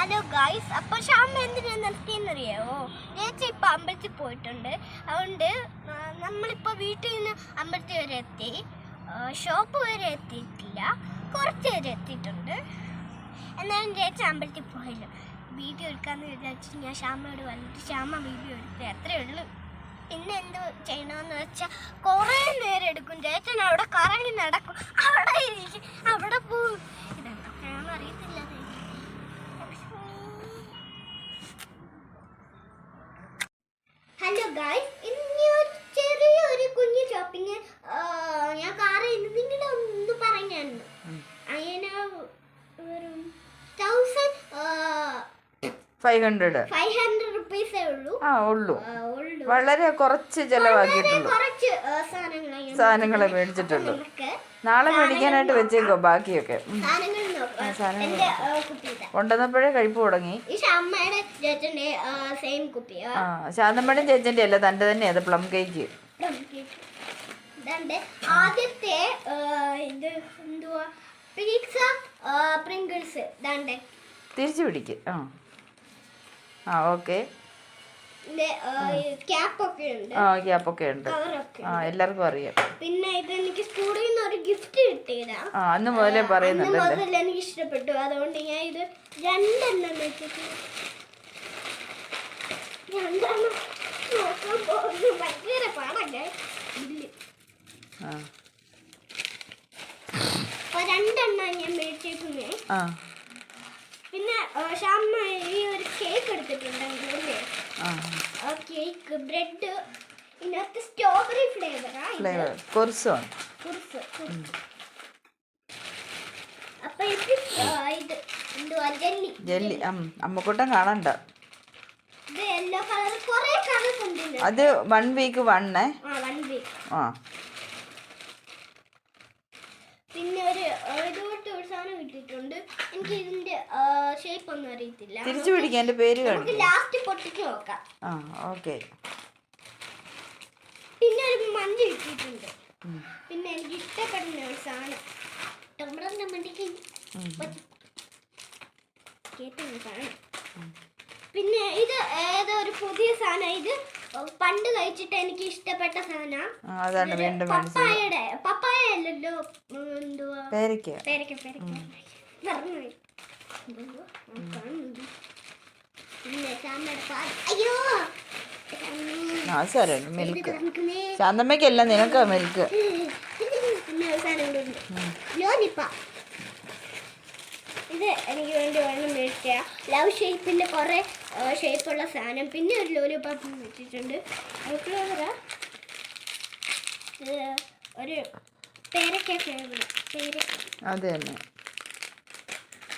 Hello guys, അപ്പോൾ ശ്യാമ എന്തിനാ നിർത്തിയെന്നറിയാവോ? ചേച്ചി ഇപ്പം അമ്പലത്തിൽ പോയിട്ടുണ്ട്. അതുകൊണ്ട് നമ്മളിപ്പോൾ വീട്ടിൽ നിന്ന് അമ്പലത്തിൽ വരെ എത്തി. ഷോപ്പ് വരെ എത്തിയിട്ടില്ല, കുറച്ച് വരെ എത്തിയിട്ടുണ്ട്. എന്നാലും ചേച്ചി അമ്പലത്തിൽ പോയില്ല. വീഡിയോ എടുക്കാമെന്ന് വിചാരിച്ചു ഞാൻ ശ്യാമയോട് വന്നിട്ട് ശ്യാമ വീഡിയോ എടുത്ത് അത്രയേ ഉള്ളൂ. പിന്നെ എന്ത് ചെയ്യണമെന്ന് വെച്ചാൽ കുറേ നേരം എടുക്കും. ചേച്ചൻ അവിടെ കറങ്ങി നടക്കും, അവിടെ ഇരിക്കും, അവിടെ പോവും. ഇതൊന്നും അറിയത്തില്ല. ഹലോ ഗായ്സ്, ഇനി ഒരു ചെറിയൊരു കുഞ്ഞു ഷോപ്പിംഗ് ഞാൻ കാറിൽ നിങ്ങളെ ഒന്ന് പറഞ്ഞായിരുന്നു. അങ്ങനെ 500 റുപ്പീസേ ഉള്ളൂ. വളരെ കുറച്ച് ചെലവാക്കിയിട്ടുള്ളൂ. സാധനങ്ങളെ മേടിച്ചിട്ടുള്ളൂ. നാളെ മേടിക്കാനായിട്ട് വെച്ചേക്കോ ബാക്കിയൊക്കെ. കൊണ്ടുവന്നപ്പോഴേ കഴിപ്പ് തുടങ്ങി. ശാന്തമ്മയുടെ ചേച്ചന്റെ അല്ല, തന്റെ തന്നെ അത് പ്ലം കേക്ക്. ആദ്യത്തെ ഇത് എന്തുവാ, പിസ്സ പ്രിങ്കിൾസ് തിരിച്ചു പിടിക്ക്. ഓക്കെ. ക്യാപ്പൊക്കെ ഉണ്ട്. എല്ലാവർക്കും അറിയാം. പിന്നെ ഇത് എനിക്ക് സ്കൂളിൽ നിന്ന് ഒരു ഗിഫ്റ്റ് കിട്ടിയതാ. അന്ന് മുതലേ പറയുന്നുണ്ട്. എനിക്ക് ഇഷ്ടപ്പെട്ടു, അതുകൊണ്ട് ഞാൻ ഇത് 2 വെച്ചിട്ട് ഭയങ്കര പാടല്ലേ. 2 ഞാൻ മേടിച്ചേക്കുന്നേ. പിന്നെ ശ്യാമ ഈ ഒരു കേക്ക് എടുത്തിട്ടുണ്ടെങ്കിൽ കേക്ക് ബ്രെഡ് ഇതിനകത്ത് സ്ട്രോബെറി ഫ്ലേവർ കുർസാണ്. അപ്പൊ ഇത് എന്തുവാ, ജെല്ലി. അമ്മക്കൂട്ടം കാണണ്ട. ഇത് യെല്ലോ കളർ, കുറേ കളേഴ്സ് ഉണ്ട്. അത് 1 വീക്ക് 1 പിന്നെ ഇതുപോലത്തെ ഒരു സാധനം കിട്ടിയിട്ടുണ്ട്. എനിക്ക് ഇതിന്റെ ഷേപ്പ് ഒന്നും അറിയത്തില്ല. തിരിച്ചു പിടിക്കാൻ എന്റെ പേര് ലാസ്റ്റ് പൊട്ടിച്ച് നോക്കാം. ഓക്കെ. പിന്നെ ഒരു മഞ്ഞ് കിട്ടിയിട്ടുണ്ട്. പിന്നെ എനിക്ക് ഇഷ്ടപ്പെടുന്ന ഒരു സാധനം പിന്നെ ഇത് ഏതോ ഒരു പുതിയ സാധനം. ഇത് പണ്ട് കഴിച്ചിട്ട് എനിക്ക് ഇഷ്ടപ്പെട്ട സാധനം. പപ്പായ അല്ലല്ലോ, എന്തുവാ, പേരക്ക. അയ്യോ, മിൽക്ക്. ശാന്തമ്മയ്ക്കല്ല, നിനക്കാ മിൽക്ക്. ഇത് എനിക്ക് വേണ്ടി വേണം മേടിച്ച ലവ് ഷേപ്പിന്റെ കുറെ ഷേപ്പുള്ള സാധനം. പിന്നെ ഒരു ലോലിപോപ്പ് വെച്ചിട്ടുണ്ട്. ഒരു പേരക്ക ഫ്ലേവർ. അതെ തന്നെ.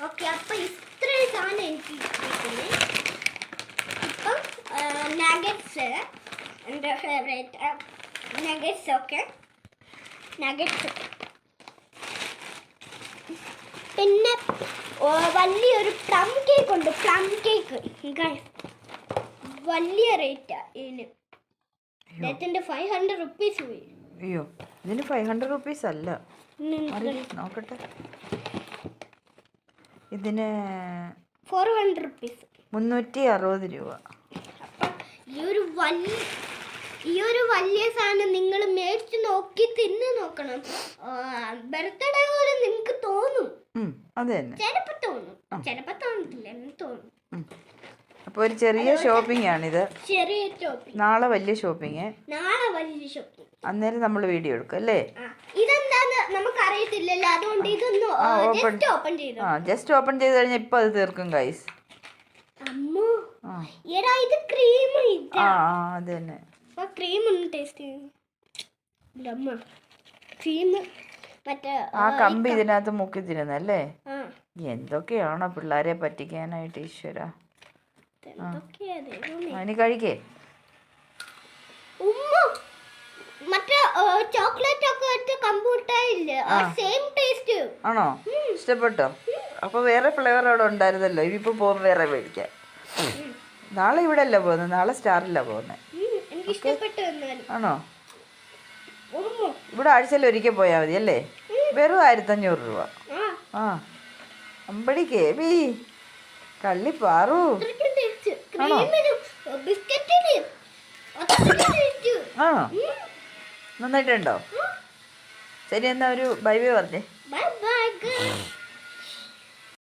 ഓക്കെ, അപ്പൊ ഇത്രയും സാധനം എനിക്ക് കിട്ടുന്നത്. ഇപ്പം നഗറ്റ്സ്, എൻ്റെ ഫേവറേറ്റ് നഗറ്റ്സ്. Okay, nuggets. പിന്നെ വലിയൊരു പ്ലം കേക്ക് ഉണ്ട്. പ്ലം കേക്ക് വലിയ റേറ്റാ ഇതിന്. ഇതിന്റെ 500 റുപ്പീസ് പോയി. അയ്യോ, ഇതിന് 500 റുപ്പീസ് അല്ല. നോക്കട്ടെ, ഇതിന് 400 റുപ്പീസ്, 360 രൂപ. അപ്പം ഈ ഒരു വലിയ സാധനം നിങ്ങൾ മേടിച്ച് നോക്കി തിന്ന് നോക്കണം. ബർത്ത്ഡേ പോലെ നിങ്ങൾക്ക് തോന്നും. അത് തന്നെ. ചിലപ്പോ തോന്നും, ചിലപ്പോ തോന്നത്തില്ല, തോന്നും. അപ്പൊ ഒരു ചെറിയ ഷോപ്പിംഗ് ആണിത്. ചെറിയ ഷോപ്പിംഗ്. നാളെ വലിയ ഷോപ്പിംഗ്. അന്നേരം നമ്മൾ വീഡിയോ എടുക്കും അല്ലേ? ഇതെന്താന്ന് നമുക്ക് അറിയത്തില്ലല്ലോ, അതുകൊണ്ട് ഇതൊന്ന് ജസ്റ്റ് ഓപ്പൺ ചെയ്ത് കഴിഞ്ഞാൽ ഇപ്പൊ അത് തീർക്കും ഗൈസ്. ഇത് ക്രീം. അത് തന്നെ. ക്രീം ഒന്ന് ടേസ്റ്റ് ചെയ്യും. ക്രീം മറ്റേ കമ്പി ഇതിനകത്ത് മുക്കി തിരുന്നല്ലേ. എന്തൊക്കെയാണോ പിള്ളേരെ പറ്റിക്കാനായിട്ട്. ഈശ്വര, അതിന് കഴിക്കേ. മറ്റേ ചോക്ലേറ്റ് ഒക്കെ വെച്ച് കമ്പൂട്ടായില്ലേ, സെയിം ടേസ്റ്റ് ആണോ? ഇഷ്ടപ്പെട്ടോ? അപ്പൊ വേറെ ഫ്ലേവർ അവിടെ ഉണ്ടായിരുന്നല്ലോ. ഇനിയിപ്പോ പോകുമ്പോ വേറെ മേടിക്കാം. നാളെ ഇവിടെ അല്ല പോകുന്നത്, നാളെ സ്റ്റാറില്ല പോകുന്നത്. ആണോ? ഇവിടെ ആഴ്ചയിൽ ഒരിക്കൽ പോയാൽ മതി അല്ലേ? വെറും 1500 രൂപ. അമ്പടി കേവി കള്ളി പാറു. ആണോ? ആ നന്നായിട്ടുണ്ടോ? ശരി എന്നാ ഒരു ബൈ ബൈ പറഞ്ഞേ. Bye bye.